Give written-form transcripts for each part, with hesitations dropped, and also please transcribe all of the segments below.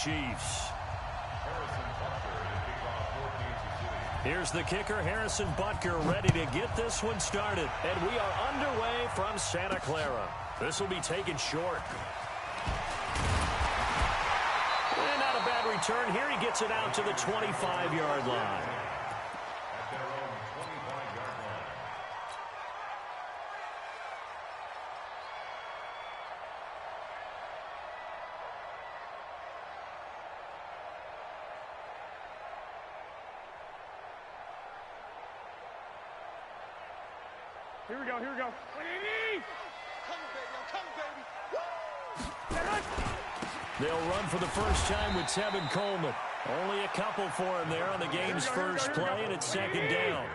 Chiefs. Here's the kicker, Harrison Butker, ready to get this one started. And we are underway from Santa Clara. This will be taken short. And not a bad return here. He gets it out to the 25-yard line. Here we go, here we go. They'll run for the first time with Tevin Coleman. Only a couple for him there on the game's first play, and it's second down.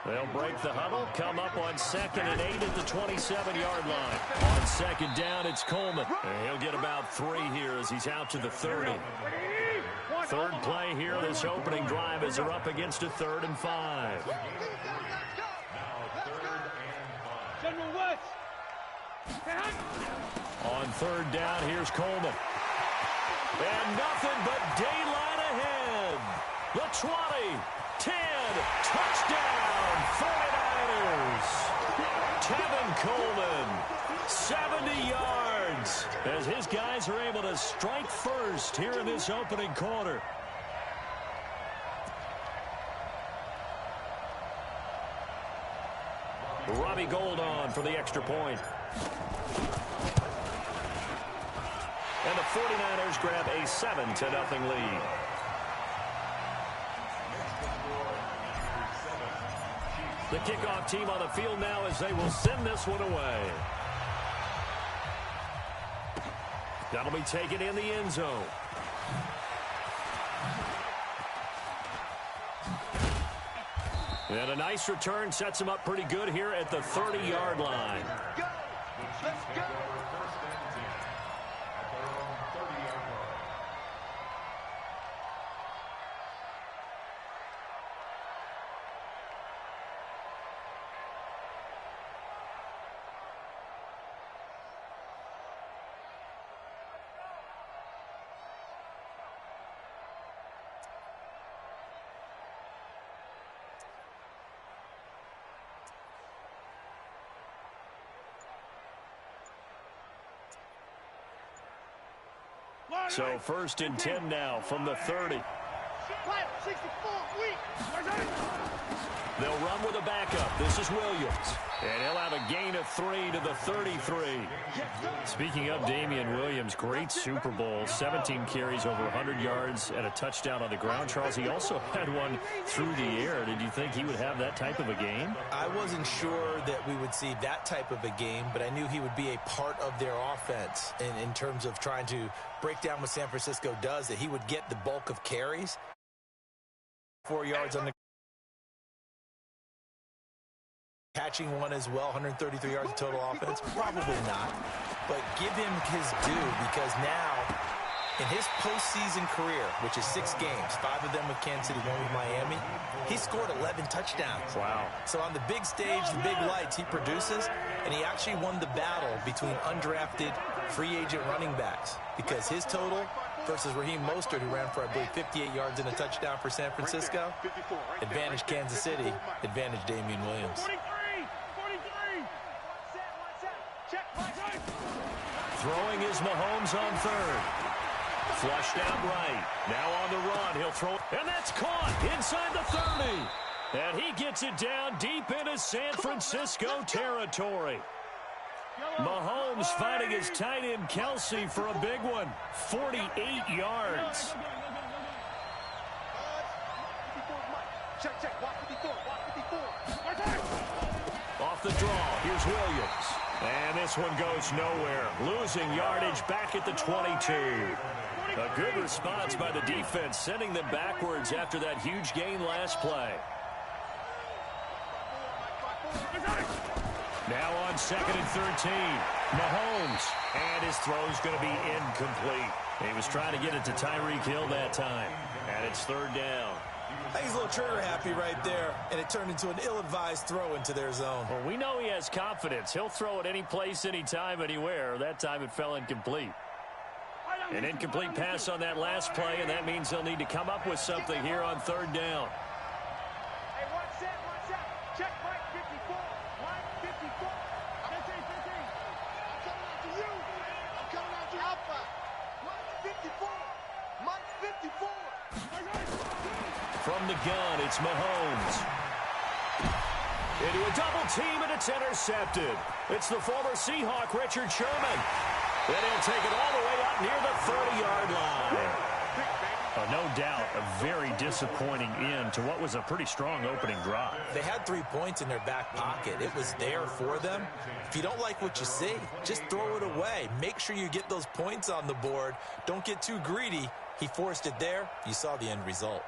They'll break the huddle, come up on 2nd and 8 at the 27-yard line. On second down, it's Coleman. And he'll get about 3 here as he's out to the 30. Third play here, this opening drive, as they're up against a 3rd and 5. On 3rd down, here's Coleman. And nothing but daylight ahead. The 20, 10, touchdown, 49ers. Tevin Coleman, 70 yards, as his guys are able to strike first here in this opening quarter. Robbie Gould on for the extra point. And the 49ers grab a 7-0 lead. The kickoff team on the field now as they will send this one away. That'll be taken in the end zone. And a nice return sets him up pretty good here at the 30-yard line. Let's go. So 1st and 10 now from the 30. They'll run with a backup. This is Williams. And he'll have a gain of 3 to the 33. Speaking of Damian Williams, great Super Bowl. 17 carries, over 100 yards, and a touchdown on the ground. Charles, he also had one through the air. Did you think he would have that type of a game? I wasn't sure that we would see that type of a game, but I knew he would be a part of their offense in terms of trying to break down what San Francisco does, that he would get the bulk of carries. 4 yards on the catching one as well, 133 yards of total offense. Probably not, but give him his due, because now in his postseason career, which is 6 games, 5 of them with Kansas City, 1 with Miami, he scored 11 touchdowns. Wow. So on the big stage, the big lights, he produces, and he actually won the battle between undrafted free agent running backs, because his total versus Raheem Mostert, who ran for, I believe, 58 yards and a touchdown for San Francisco, advantage Kansas City, advantage Damian Williams. Throwing is Mahomes on 3rd. Flushed out right. Now on the run. He'll throw. And that's caught inside the 30. And he gets it down deep into San Francisco territory. Mahomes finding his tight end Kelsey for a big one. 48 yards. Off the draw. Here's Williams. And this one goes nowhere. Losing yardage back at the 22. A good response by the defense, sending them backwards after that huge gain last play. Now on 2nd and 13. Mahomes. And his throw's going to be incomplete. He was trying to get it to Tyreek Hill that time. And it's 3rd down. I think he's a little trigger happy right there, and it turned into an ill-advised throw into their zone. Well, we know he has confidence. He'll throw it any place, anytime, anywhere. That time it fell incomplete. An incomplete pass on that last play, and that means they'll need to come up with something here on third down. Hey, one set. Check Mike 54. Mike 54. 15. I'm coming after you. I'm coming after Alpha. Mike 54. Mike 54. From the gun, it's Mahomes. Into a double team, and it's intercepted. It's the former Seahawk, Richard Sherman. Then he'll take it all the way up near the 30-yard line. No doubt, a very disappointing end to what was a pretty strong opening drive. They had 3 points in their back pocket. It was there for them. If you don't like what you see, just throw it away. Make sure you get those points on the board. Don't get too greedy. He forced it there. You saw the end result.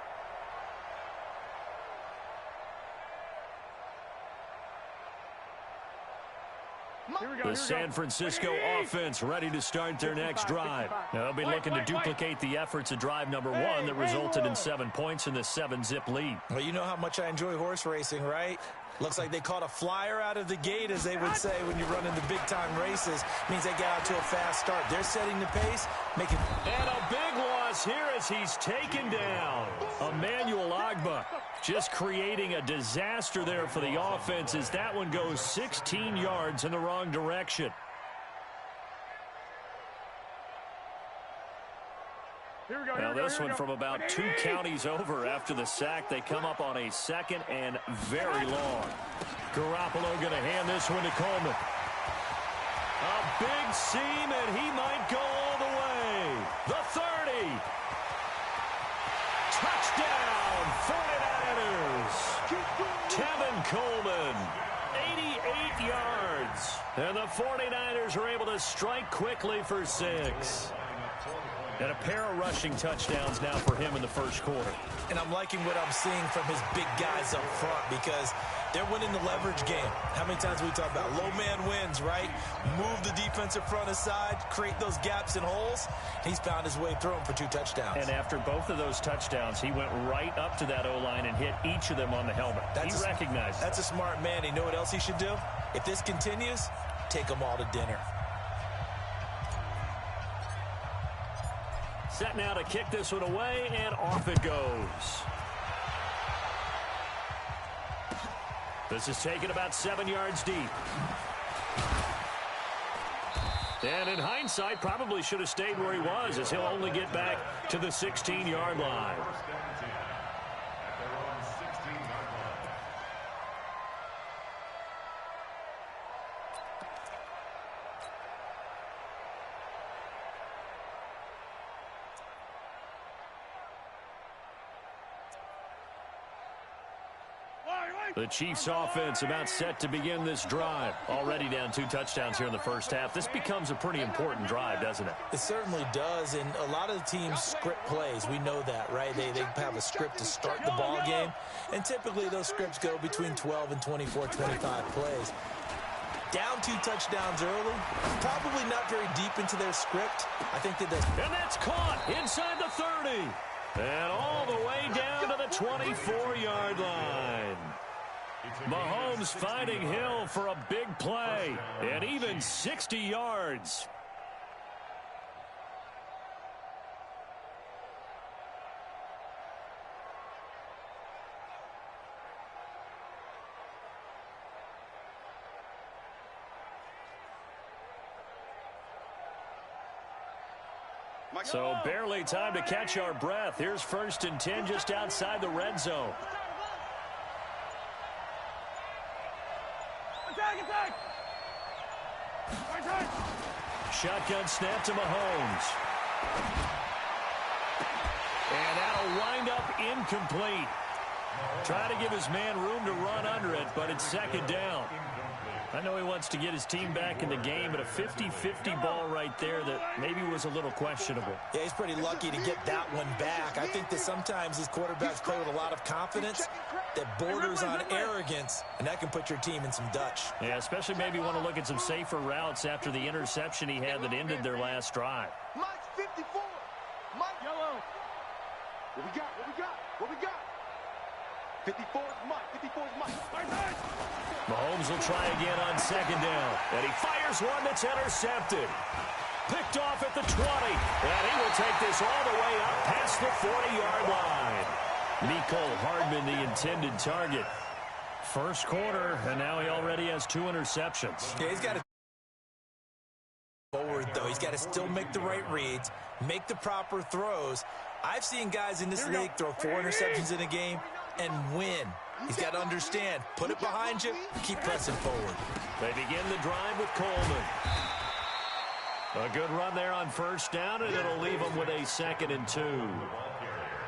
The San Francisco offense ready to start their next drive. They'll be looking to duplicate the efforts of drive number 1 that resulted in 7 points in the 7-zip lead. Well, you know how much I enjoy horse racing, right? Looks like they caught a flyer out of the gate, as they would say when you're running the big-time races. Means they get out to a fast start. They're setting the pace, making... And a big loss here as he's taken down. Emmanuel Ogbah just creating a disaster there for the offense as that one goes 16 yards in the wrong direction. Now this one from about 2 counties over after the sack. They come up on a 2nd and very long. Garoppolo going to hand this one to Coleman. A big seam, and he might go all the way. The 30. Touchdown, 49ers. Tevin Coleman, 88 yards. And the 49ers are able to strike quickly for 6. And a pair of rushing touchdowns now for him in the first quarter. And I'm liking what I'm seeing from his big guys up front because they're winning the leverage game. How many times we talk about low man wins, right? Move the defensive front aside, create those gaps and holes. He's found his way through them for 2 touchdowns. And after both of those touchdowns, he went right up to that O-line and hit each of them on the helmet. He recognized it. That's a smart man. You know what else he should do? If this continues, take them all to dinner. Set now to kick this one away, and off it goes. This is taken about 7 yards deep. And in hindsight, probably should have stayed where he was, as he'll only get back to the 16-yard line. The Chiefs offense about set to begin this drive. Already down 2 touchdowns here in the first half. This becomes a pretty important drive, doesn't it? It certainly does, and a lot of the teams script plays. We know that, right? They have a script to start the ball game, and typically those scripts go between 12 and 24, 25 plays. Down 2 touchdowns early, probably not very deep into their script. I think that and that's caught inside the 30. And all the way down to the 24-yard line. Mahomes finding Hill for a big play, and even 60 yards. So barely time to catch our breath. Here's 1st and 10 just outside the red zone. Shotgun snap to Mahomes. And that'll wind up incomplete. Try to give his man room to run under it, but it's 2nd down. I know he wants to get his team back in the game, but a 50-50 ball right there that maybe was a little questionable. Yeah, he's pretty lucky to get that one back. I think that sometimes these quarterbacks play with a lot of confidence that borders on arrogance, and that can put your team in some Dutch. Yeah, especially maybe want to look at some safer routes after the interception he had that ended their last drive. Mike's 54. Mike. Yellow. What we got? What we got? What we got? 54 is Mike. 54 is Mike. Mahomes will try again on 2nd down. And he fires one that's intercepted. Picked off at the 20. And he will take this all the way up past the 40-yard line. Mecole Hardman, the intended target. First quarter, and now he already has 2 interceptions. Yeah, he's got to forward, though. He's got to still make the right reads, make the proper throws. I've seen guys in this league throw 4 interceptions in a game and win. He's got to understand, put it behind you, keep pressing forward. They begin the drive with Coleman. A good run there on first down, and it'll leave them with a 2nd and 2.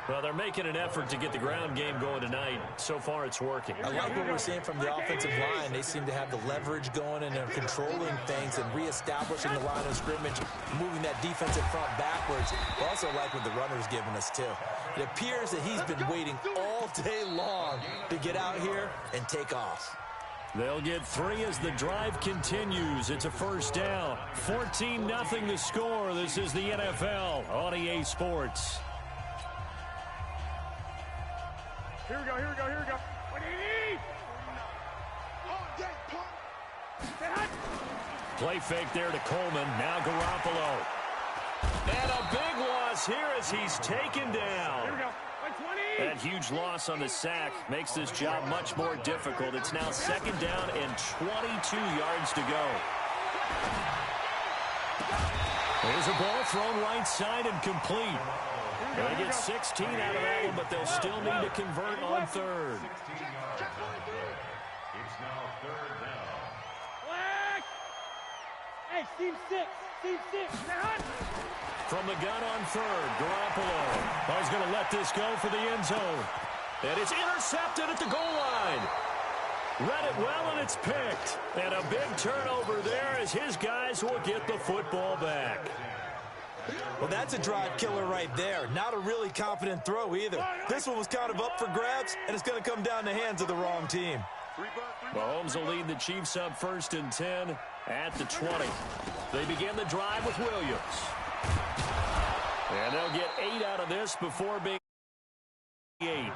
Well, they're making an effort to get the ground game going tonight. So far, it's working. I like what we're seeing from the offensive line. They seem to have the leverage going, and they're controlling things and reestablishing the line of scrimmage, moving that defensive front backwards. I also like what the runner's giving us, too. It appears that he's been waiting all day long to get out here and take off. They'll get 3 as the drive continues. It's a first down. 14-0 the score. This is the NFL on EA Sports. Here we go, here we go, here we go. What do you need? Play fake there to Coleman. Now Garoppolo. And a big loss here as he's taken down. Here we go. 120. That huge loss on the sack makes this job much more difficult. It's now 2nd down and 22 yards to go. There's a ball thrown right side and complete. They get 16 out of that one, but they'll still need to convert on 3rd. It's now 3rd down. Black. Hey, Steve 6. Steve 6. From the gun on 3rd, Garoppolo. He's going to let this go for the end zone. And it's intercepted at the goal line. Read it well, and it's picked. And a big turnover there as his guys will get the football back. Well, that's a drive killer right there. Not a really confident throw either. This one was kind of up for grabs, and it's going to come down the hands of the wrong team. Mahomes will lead the Chiefs up 1st and 10 at the 20. They begin the drive with Williams. And they'll get 8 out of this before being 8.